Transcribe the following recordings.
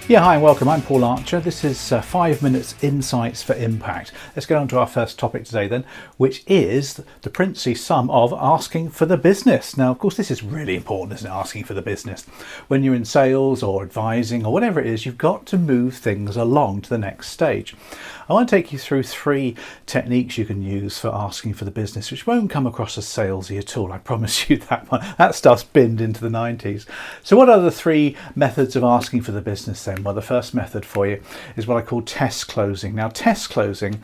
Yeah, hi and welcome. I'm Paul Archer. This is 5 minutes insights for impact. Let's get on to our first topic today then, which is the princely sum of asking for the business. Now, of course, this is really important, isn't it? Asking for the business. When you're in sales or advising or whatever it is, you've got to move things along to the next stage. I want to take you through 3 techniques you can use for asking for the business, which won't come across as salesy at all. I promise you that one. That stuff's binned into the 90s. So what are the 3 methods of asking for the business then? Well, the first method for you is what I call test closing. Now, test closing,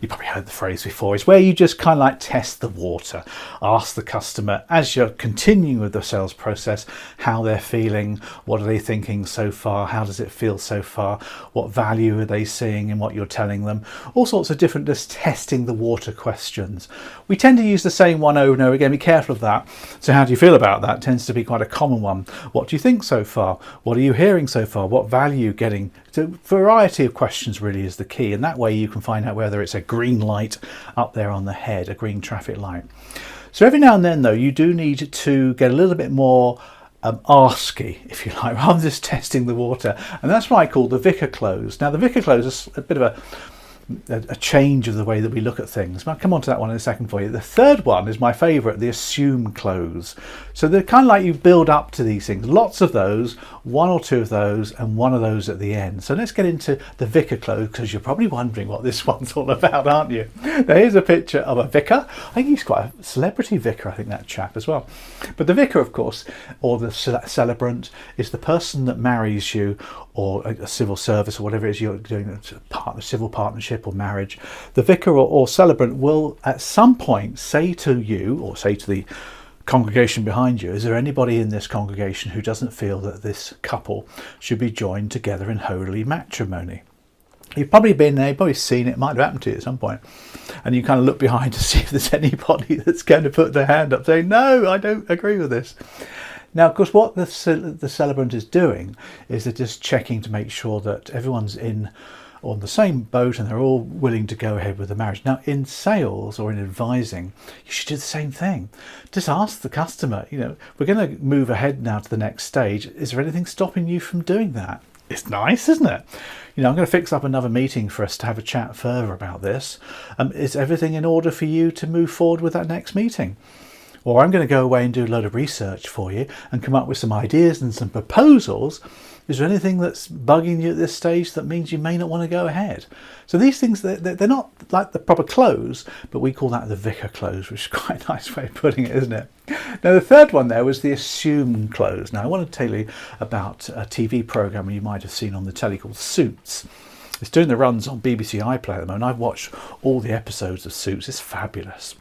you probably heard the phrase before, is where you just kind of like test the water. Ask the customer as you're continuing with the sales process how they're feeling, what are they thinking so far, how does it feel so far, what value are they seeing in what you're telling them, all sorts of different just testing the water questions. We tend to use the same one over and over again. Be careful of that. So how do you feel about that? Tends to be quite a common one. What do you think so far? What are you hearing so far? What value are you getting? So variety of questions really is the key, and that way you can find out whether it's a green light up there on the head, a green traffic light. So every now and then though, you do need to get a little bit more asky, if you like, rather than just testing the water, and that's what I call the Vicar close. Now the Vicar close is a bit of a change of the way that we look at things. I'll come on to that one in a second for you. The third one is my favourite, the assume close. So they're kind of like you build up to these things, lots of those, 1 or 2 of those and 1 of those at the end. So let's get into the Vicar close, because you're probably wondering what this one's all about, aren't you? Now here's a picture of a vicar. I think he's quite a celebrity vicar, I think, that chap as well. But the vicar, of course, or the celebrant, is the person that marries you, or a civil service, or whatever it is you're doing, a civil partnership or marriage. The vicar or celebrant will at some point say to you, or say to the congregation behind you, is there anybody in this congregation who doesn't feel that this couple should be joined together in holy matrimony? You've probably been there, you've probably seen it, might have happened to you at some point, and you kind of look behind to see if there's anybody that's going to put their hand up saying, no, I don't agree with this. Now, of course, what the celebrant is doing is they're just checking to make sure that everyone's on the same boat and they're all willing to go ahead with the marriage. Now, in sales or in advising, you should do the same thing. Just ask the customer, we're going to move ahead now to the next stage. Is there anything stopping you from doing that? It's nice, isn't it? I'm going to fix up another meeting for us to have a chat further about this. Is everything in order for you to move forward with that next meeting? Or I'm going to go away and do a load of research for you and come up with some ideas and some proposals. Is there anything that's bugging you at this stage that means you may not want to go ahead? So these things, they're not like the proper close, but we call that the Vicar close, which is quite a nice way of putting it, isn't it? Now the third one there was the assume close. Now I want to tell you about a TV programme you might have seen on the telly called Suits. It's doing the runs on BBC iPlayer at the moment. I've watched all the episodes of Suits. It's fabulous.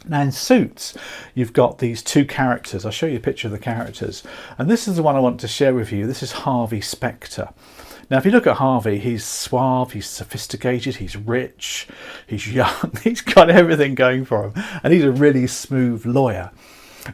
Now in Suits, you've got these 2 characters. I'll show you a picture of the characters. And this is the one I want to share with you. This is Harvey Specter. Now, if you look at Harvey, he's suave, he's sophisticated, he's rich, he's young, he's got everything going for him. And he's a really smooth lawyer.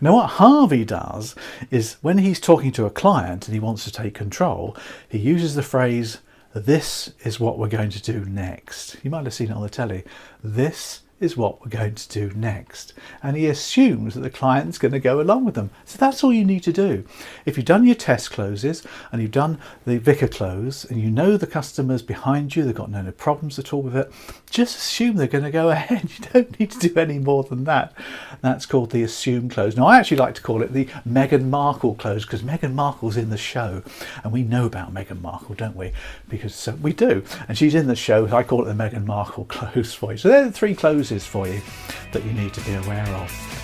Now, what Harvey does is when he's talking to a client and he wants to take control, he uses the phrase, "This is what we're going to do next." You might have seen it on the telly. This is what we're going to do next, and he assumes that the client's going to go along with them. So that's all you need to do. If you've done your test closes and you've done the Vicar close and you know the customers behind you, they've got no problems at all with it, just assume they're going to go ahead. You don't need to do any more than that. That's called the assume close. Now I actually like to call it the Meghan Markle close, because Meghan Markle's in the show and we know about Meghan Markle, don't we? Because we do, and she's in the show. I call it the Meghan Markle close for you. So they're the 3 closes for you that you need to be aware of.